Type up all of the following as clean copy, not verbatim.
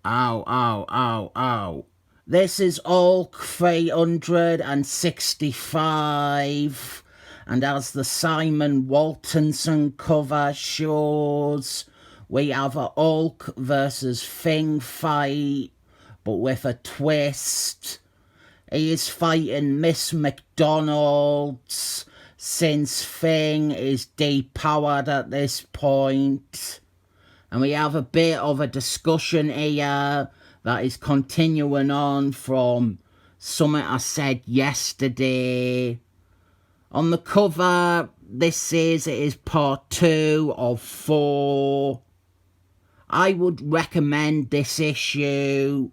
Ow, ow, ow, ow. This is Hulk 365, and as the Simon Waltonson cover shows, we have a Hulk versus Thing fight, but with a twist. He is fighting Miss McDonald's, since Thing is depowered at this point. And we have a bit of a discussion here that is continuing on from something I said yesterday. On the cover, it is part 2 of 4. I would recommend this issue.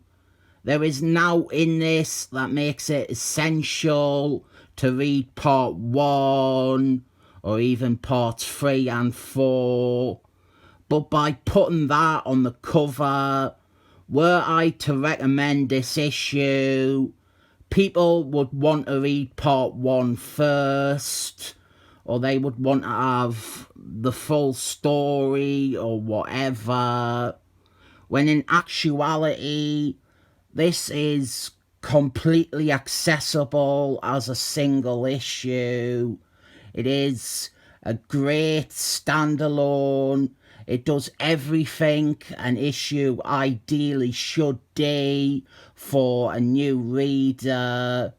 There is now in this that makes it essential to read part 1 or even parts 3 and 4. But by putting that on the cover, were I to recommend this issue, people would want to read part 1 first, or they would want to have the full story or whatever, when in actuality, this is completely accessible as a single issue. It is a great standalone. It does everything an issue ideally should do for a new reader.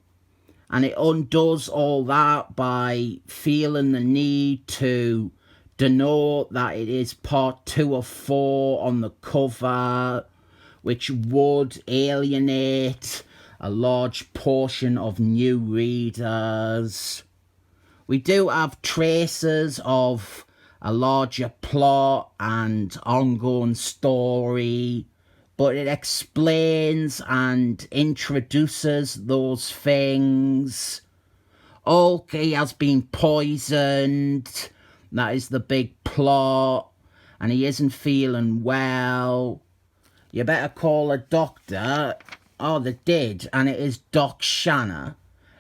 And it undoes all that by feeling the need to denote that it is part 2 of 4 on the cover, which would alienate a large portion of new readers. We do have traces of a larger plot and ongoing story, but it explains and introduces those things. Hulk, he has been poisoned. That is the big plot, and he isn't feeling well. You better call a doctor. Oh, they did, and it is Doc Shanna.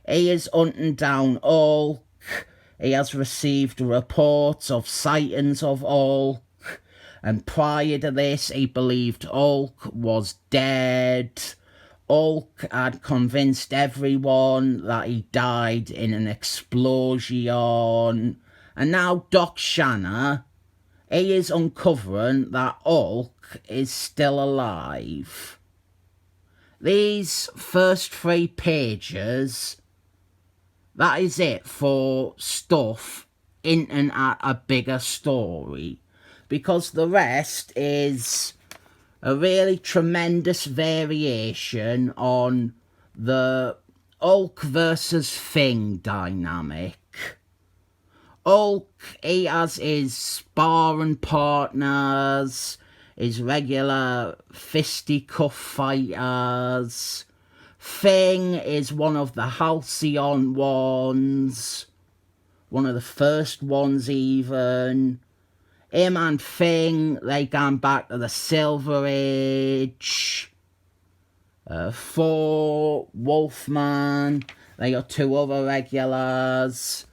He is hunting down Hulk. He has received reports of sightings of Hulk, and prior to this, he believed Hulk was dead. Hulk had convinced everyone that he died in an explosion, and now Doc Shanna, he is uncovering that Hulk is still alive. These first 3 pages, that is it for stuff hinting at a bigger story, because the rest is a really tremendous variation on the Hulk versus Thing dynamic. Hulk, he has his sparring partners, his regular fisticuff fighters. Thing is one of the halcyon ones, one of the first ones even. Him and Thing, they gone back to the Silver Age. Thor, Wolfman, they got 2 other regulars.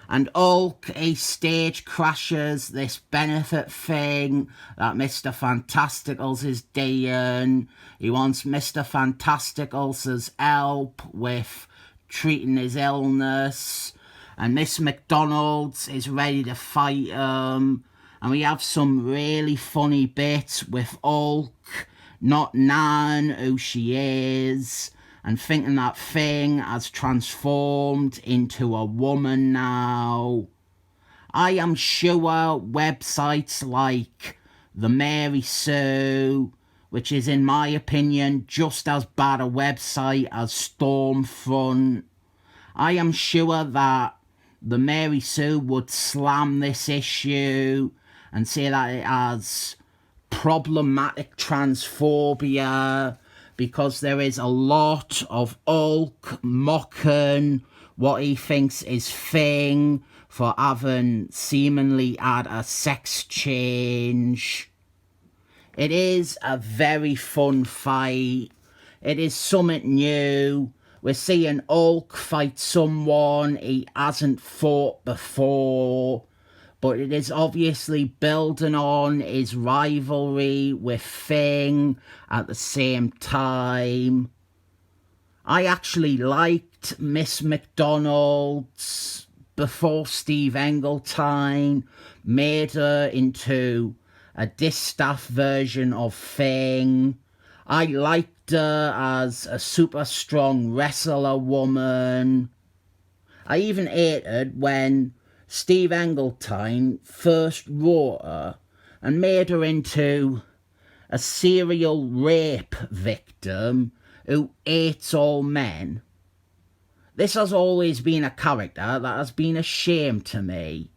And Hulk, he stage crashes this benefit thing that Mr. Fantasticals is doing. He wants Mr. Fantasticals' help with treating his illness. And Miss McDonald's is ready to fight him. And we have some really funny bits with Hulk not knowing who she is, and thinking that Thing has transformed into a woman now. I am sure websites like the Mary Sue, which is in my opinion just as bad a website as Stormfront, I am sure that the Mary Sue would slam this issue and say that it has problematic transphobia, because there is a lot of Hulk mocking what he thinks is Thing for having seemingly had a sex change. It is a very fun fight. It is something new. We're seeing Hulk fight someone he hasn't fought before, but it is obviously building on his rivalry with Fing at the same time. I actually liked Miss McDonald's before Steve Engeltine made her into a distaff version of Fing. I liked her as a super strong wrestler woman. I even hated when Steve Engeltine first wrote her and made her into a serial rape victim who hates all men. This has always been a character that has been a shame to me.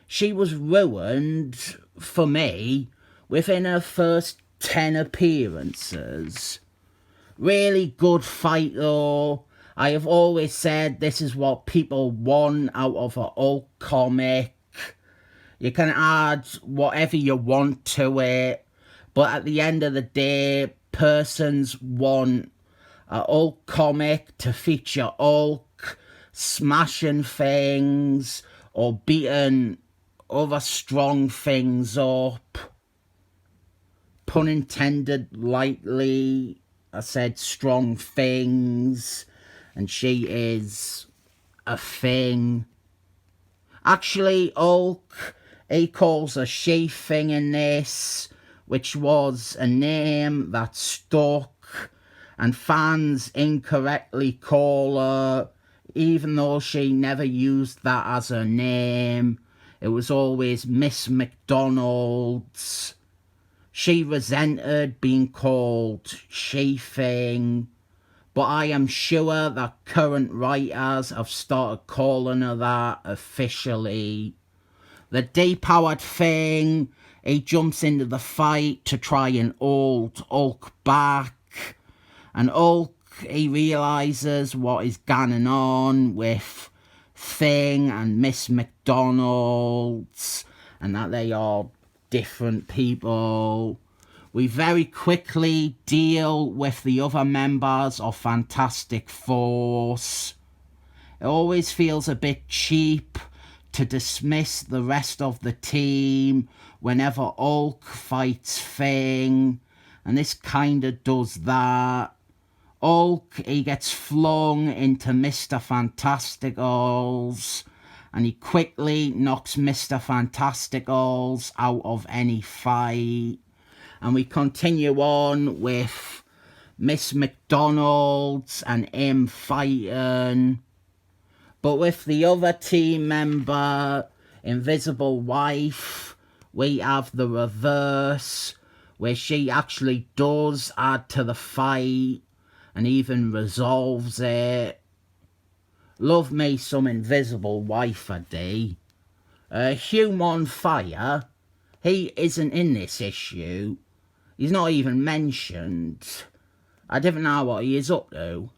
She was ruined, for me, within her first 10 appearances. Really good fight though. I have always said this is what people want out of a Hulk comic. You can add whatever you want to it, but at the end of the day, persons want a Hulk comic to feature Hulk smashing things or beating other strong things up. Pun intended lightly. I said strong things, and she is a thing. Actually, Hulk, he calls her she thing in this, which was a name that stuck, and fans incorrectly call her, even though she never used that as her name. It was always Miss McDonald's. She resented being called she thing, but I am sure that current writers have started calling her that officially. The depowered thing, he jumps into the fight to try and hold Hulk back, and Hulk, he realises what is going on with Thing and Miss McDonald's, and that they are different people. We very quickly deal with the other members of Fantastic Force. It always feels a bit cheap to dismiss the rest of the team whenever Hulk fights Thing, and this kinda does that. Hulk, he gets flung into Mr. Fantasticals, and he quickly knocks Mr. Fantasticals out of any fight. And we continue on with Miss McDonald's and him fighting. But with the other team member, Invisible Wife, we have the reverse, where she actually does add to the fight and even resolves it. Love me some Invisible Wife a day. Human Fire, he isn't in this issue. He's not even mentioned. I don't know what he is up to.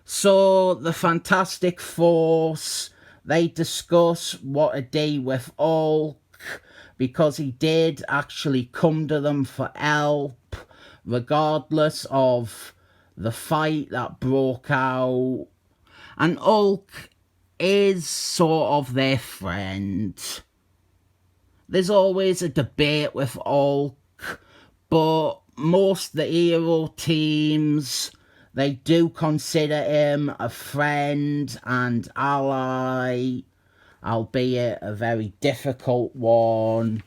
So the Fantastic Force, they discuss what to do with Hulk, because he did actually come to them for help, regardless of the fight that broke out. And Hulk is sort of their friend. There's always a debate with Hulk, but most of the hero teams, they do consider him a friend and ally, albeit a very difficult one.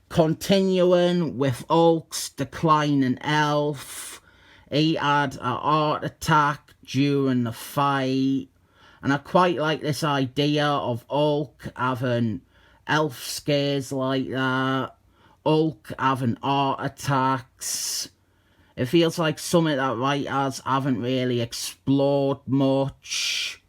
Continuing with Hulk's declining health, he had a heart attack during the fight, and I quite like this idea of Hulk having health scares like that, Hulk having heart attacks. It feels like something that writers haven't really explored much.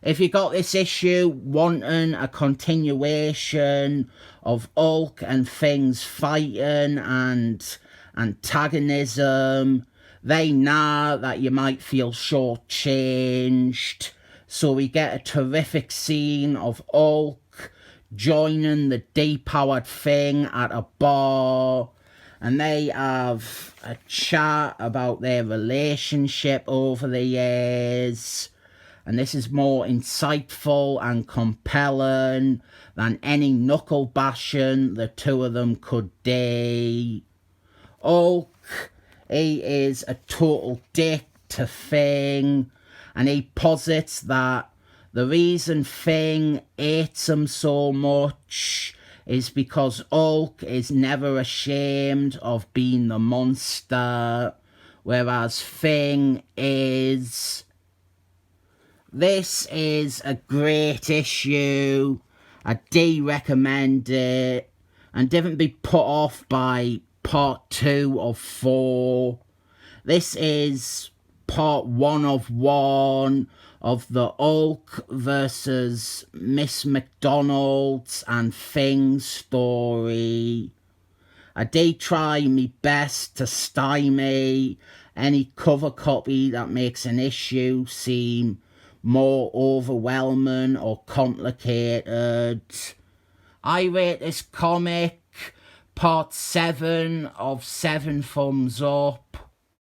If you got this issue wanting a continuation of Hulk and Thing's fighting and antagonism, they know that you might feel shortchanged. So we get a terrific scene of Hulk joining the depowered Thing at a bar, and they have a chat about their relationship over the years. and this is more insightful and compelling than any knuckle bashing the two of them could do. Hulk, he is a total dick to Thing, and he posits that the reason Thing hates him so much is because Hulk is never ashamed of being the monster, whereas Thing is. This is a great issue. I do recommend it, and didn't be put off by part 2 of 4. This is part 1 of 1 of the Hulk versus Miss McDonald's and Thing story. I did try my best to stymie any cover copy that makes an issue seem more overwhelming or complicated. I rate this comic part 7 of 7 thumbs up.